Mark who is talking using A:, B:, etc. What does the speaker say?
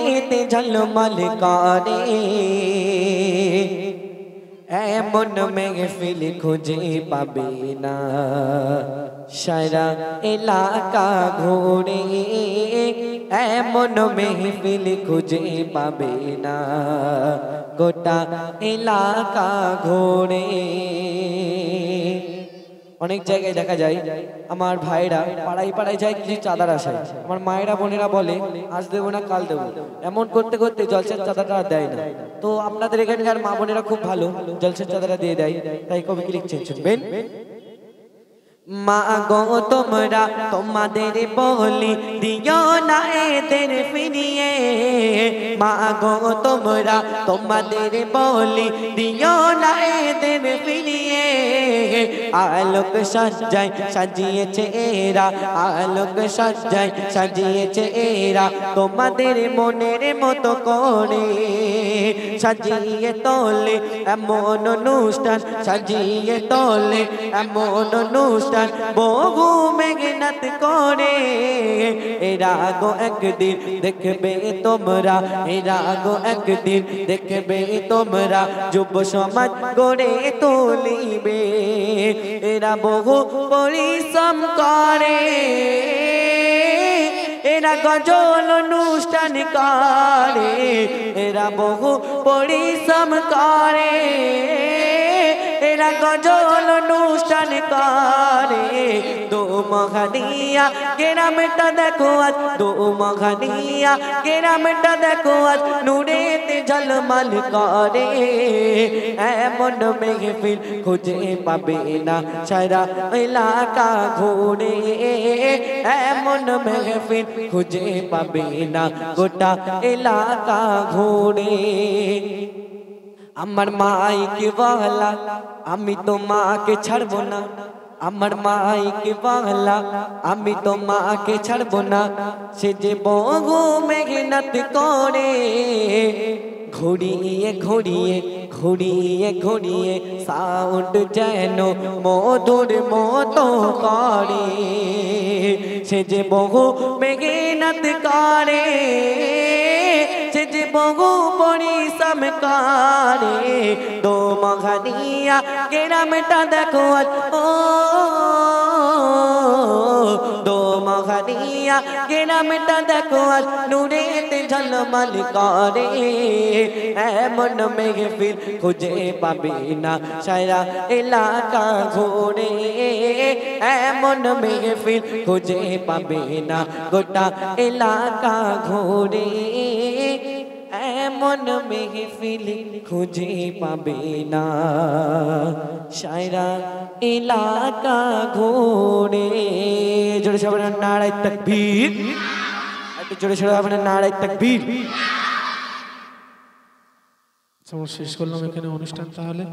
A: নুরেতে ঝলমল করে এমন মেহফিল খুঁজে পাবে না সারা এলাকা ঘুরে এমন মেহফিল খুঁজে পাবে না গোটা এলাকা ঘুরে। অনেক জায়গায় দেখা যায় আমার ভাইরা পাড়ায় পাড়ায় যায় কিছু চাঁদার আশায়, আমার মায়েরা বোনেরা বলে আজ দেবো না কাল দেবো, এমন করতে করতে জলসের চাঁদাটা আর দেয় না। তো আপনাদের এখানকার মা বোনেরা খুব ভালো, জলসের চাঁদাটা দিয়ে দেয়। তাই কবি কি লিখছেন শুনবেন। মা গো তোমরা তোমাদের বলি দিও না এদের ফিরিয়ে, মা গো তোমরা তোমাদের বলি দিও না এদের ফিরিয়ে। আলোক সাজায় সাজিয়েছে এরা, আলোক সাজায় সাজিয়েছে এরা তোমাদের মনের মতো করে সাজিয়ে তোলে এমন অনুষ্ঠান, সাজিয়ে তোলে এমন অনুষ্ঠান বহু মেহনত করে। এরা গো একদিন দেখবে তোমরা, এরা গো একদিন দেখবে তোমরা যুব সমাজ গড়ে তুলিবে। এরা বহু পরিশ্রম করে, এরা গজল অনুষ্ঠান করে, এরা বহু পরিশ্রম করে, এরা গজল অনুষ্ঠান করে। দো মহানিয়া গ্রামটা দেখো আজ, দো মহানিয়া গ্রামটা দেখো আজ নুরেতে ঝলমল করে এমন মেহফিল খুঁজে পাবে না সারা এলাকা ঘুরে, এমন মেহফিল খুঁজে পাবে না গোটা এলাকা ঘুরে। আমার মাইকে ওয়ালা আমি তো মাকে ছাড়বো না, আমার মাইকে ওয়ালা আমি তো মাকে ছাড়বো না। সে যে বহু মেহনত করে ঘুরিয়ে ঘুরিয়ে ঘুরিয়ে ঘুরিয়ে সাউন্ড যেন মধুর মতো করে। সে যে বহু মেহনত করে, সে যে বহু পরিশ্রম করে। দো মহানিয়া গ্রামটা দেখো আজ, ও দো মহানিয়া গ্রামটা দেখো আজ নুরেতে ঝলমল করে এমন মেহফিল খুঁজে পাবে না সারা এলাকা ঘুরে, এমন মেহফিল খুঁজে পাবে না গোটা এলাকা ঘুরে, এমন মেহফিল খুঁজে পাবে না সারা এলাকা ঘুরে। জোরে সবাই নারায়ে তাকবীর, একটু জোরে সবাই নারায়ে তাকবীর।
B: শেষ করলাম এখানে অনুষ্ঠান তাহলে।